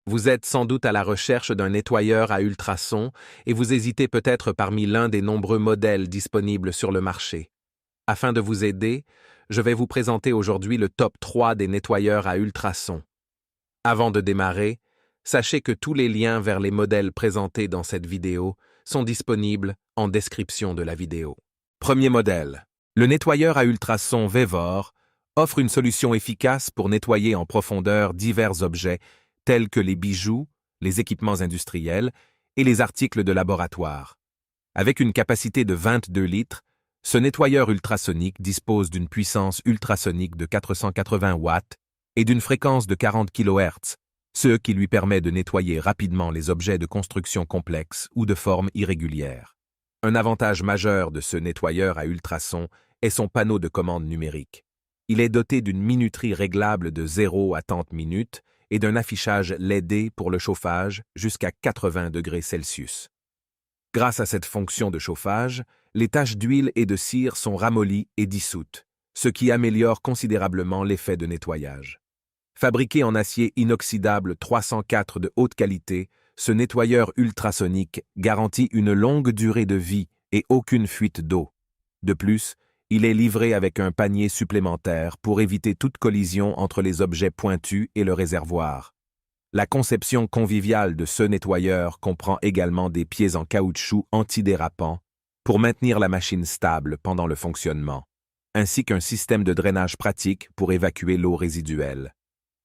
Vous êtes sans doute à la recherche d'un nettoyeur à ultrasons et vous hésitez peut-être parmi l'un des nombreux modèles disponibles sur le marché. Afin de vous aider, je vais vous présenter aujourd'hui le top 3 des nettoyeurs à ultrasons. Avant de démarrer, sachez que tous les liens vers les modèles présentés dans cette vidéo sont disponibles en description de la vidéo. Premier modèle. Le nettoyeur à ultrasons Vevor offre une solution efficace pour nettoyer en profondeur divers objets tels que les bijoux, les équipements industriels et les articles de laboratoire. Avec une capacité de 22 litres, ce nettoyeur ultrasonique dispose d'une puissance ultrasonique de 480 watts et d'une fréquence de 40 kHz, ce qui lui permet de nettoyer rapidement les objets de construction complexes ou de forme irrégulière. Un avantage majeur de ce nettoyeur à ultrasons est son panneau de commande numérique. Il est doté d'une minuterie réglable de 0 à 30 minutes et d'un affichage LED pour le chauffage jusqu'à 80 degrés Celsius. Grâce à cette fonction de chauffage, les taches d'huile et de cire sont ramollies et dissoutes, ce qui améliore considérablement l'effet de nettoyage. Fabriqué en acier inoxydable 304 de haute qualité, ce nettoyeur ultrasonique garantit une longue durée de vie et aucune fuite d'eau. De plus, il est livré avec un panier supplémentaire pour éviter toute collision entre les objets pointus et le réservoir. La conception conviviale de ce nettoyeur comprend également des pieds en caoutchouc antidérapants pour maintenir la machine stable pendant le fonctionnement, ainsi qu'un système de drainage pratique pour évacuer l'eau résiduelle.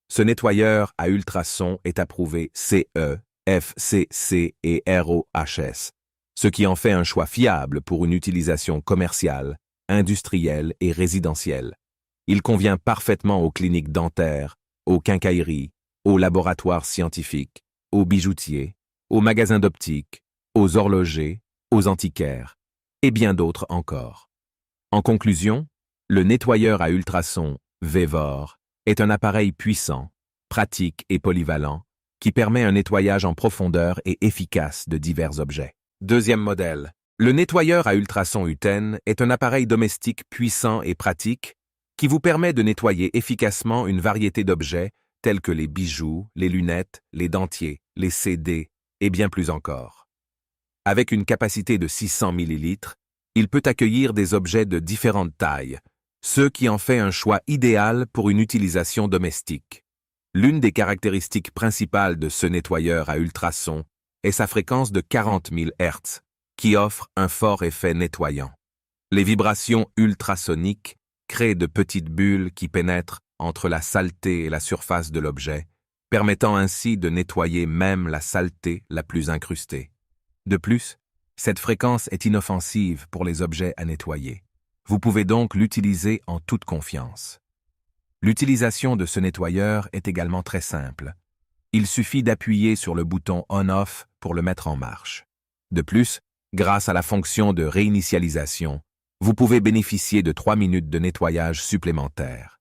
Ce nettoyeur à ultrasons est approuvé CE, FCC et RoHS, ce qui en fait un choix fiable pour une utilisation commerciale, industrielle et résidentielle. Il convient parfaitement aux cliniques dentaires, aux quincailleries, aux laboratoires scientifiques, aux bijoutiers, aux magasins d'optique, aux horlogers, aux antiquaires, et bien d'autres encore. En conclusion, le nettoyeur à ultrasons Vevor est un appareil puissant, pratique et polyvalent qui permet un nettoyage en profondeur et efficace de divers objets. Deuxième modèle. Le nettoyeur à ultrasons Uten est un appareil domestique puissant et pratique qui vous permet de nettoyer efficacement une variété d'objets tels que les bijoux, les lunettes, les dentiers, les CD et bien plus encore. Avec une capacité de 600 ml, il peut accueillir des objets de différentes tailles, ce qui en fait un choix idéal pour une utilisation domestique. L'une des caractéristiques principales de ce nettoyeur à ultrasons est sa fréquence de 40 000 Hz, qui offre un fort effet nettoyant. Les vibrations ultrasoniques créent de petites bulles qui pénètrent entre la saleté et la surface de l'objet, permettant ainsi de nettoyer même la saleté la plus incrustée. De plus, cette fréquence est inoffensive pour les objets à nettoyer. Vous pouvez donc l'utiliser en toute confiance. L'utilisation de ce nettoyeur est également très simple. Il suffit d'appuyer sur le bouton On-Off pour le mettre en marche. De plus, grâce à la fonction de réinitialisation, vous pouvez bénéficier de 3 minutes de nettoyage supplémentaires.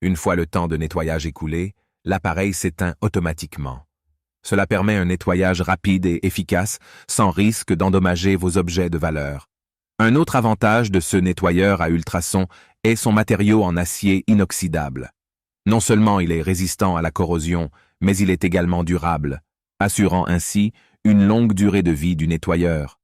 Une fois le temps de nettoyage écoulé, l'appareil s'éteint automatiquement. Cela permet un nettoyage rapide et efficace sans risque d'endommager vos objets de valeur. Un autre avantage de ce nettoyeur à ultrasons est son matériau en acier inoxydable. Non seulement il est résistant à la corrosion, mais il est également durable, assurant ainsi une longue durée de vie du nettoyeur.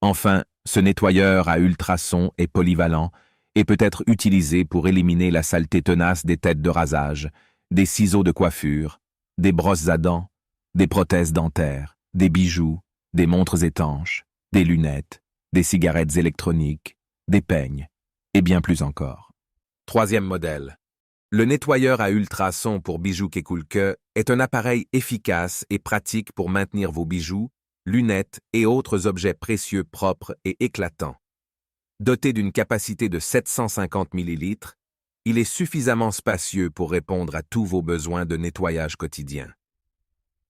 Enfin, ce nettoyeur à ultrasons est polyvalent et peut être utilisé pour éliminer la saleté tenace des têtes de rasage, des ciseaux de coiffure, des brosses à dents, des prothèses dentaires, des bijoux, des montres étanches, des lunettes, des cigarettes électroniques, des peignes, et bien plus encore. Troisième modèle. Le nettoyeur à ultrasons pour bijoux Kekulke est un appareil efficace et pratique pour maintenir vos bijoux, lunettes et autres objets précieux propres et éclatants. Doté d'une capacité de 750 ml, il est suffisamment spacieux pour répondre à tous vos besoins de nettoyage quotidien.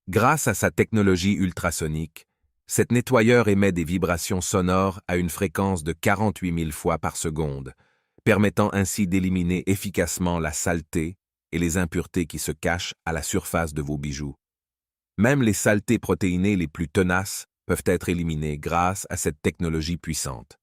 Grâce à sa technologie ultrasonique, cet nettoyeur émet des vibrations sonores à une fréquence de 48 000 fois par seconde, permettant ainsi d'éliminer efficacement la saleté et les impuretés qui se cachent à la surface de vos bijoux. Même les saletés protéinées les plus tenaces peuvent être éliminées grâce à cette technologie puissante.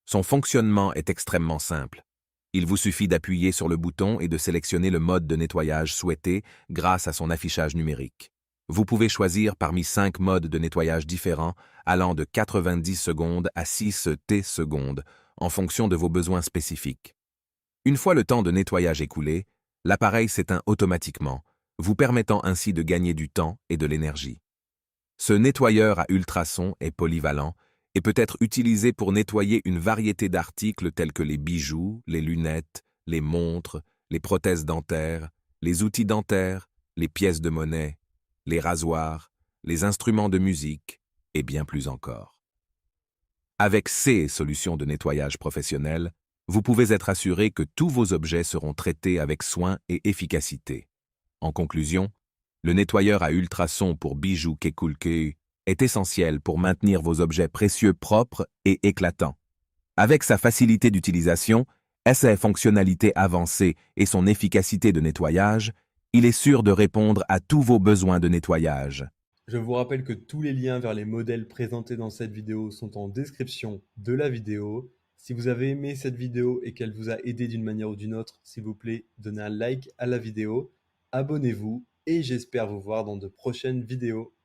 Son fonctionnement est extrêmement simple. Il vous suffit d'appuyer sur le bouton et de sélectionner le mode de nettoyage souhaité grâce à son affichage numérique. Vous pouvez choisir parmi 5 modes de nettoyage différents, allant de 90 secondes à 6 T secondes, en fonction de vos besoins spécifiques. Une fois le temps de nettoyage écoulé, l'appareil s'éteint automatiquement, vous permettant ainsi de gagner du temps et de l'énergie. Ce nettoyeur à ultrasons est polyvalent et peut être utilisé pour nettoyer une variété d'articles tels que les bijoux, les lunettes, les montres, les prothèses dentaires, les outils dentaires, les pièces de monnaie, les rasoirs, les instruments de musique et bien plus encore. Avec ces solutions de nettoyage professionnelles, vous pouvez être assuré que tous vos objets seront traités avec soin et efficacité. En conclusion, le nettoyeur à ultrasons pour bijoux Kekulke est essentiel pour maintenir vos objets précieux propres et éclatants. Avec sa facilité d'utilisation, sa fonctionnalité avancée et son efficacité de nettoyage, il est sûr de répondre à tous vos besoins de nettoyage. Je vous rappelle que tous les liens vers les modèles présentés dans cette vidéo sont en description de la vidéo. Si vous avez aimé cette vidéo et qu'elle vous a aidé d'une manière ou d'une autre, s'il vous plaît, donnez un like à la vidéo, abonnez-vous et j'espère vous voir dans de prochaines vidéos.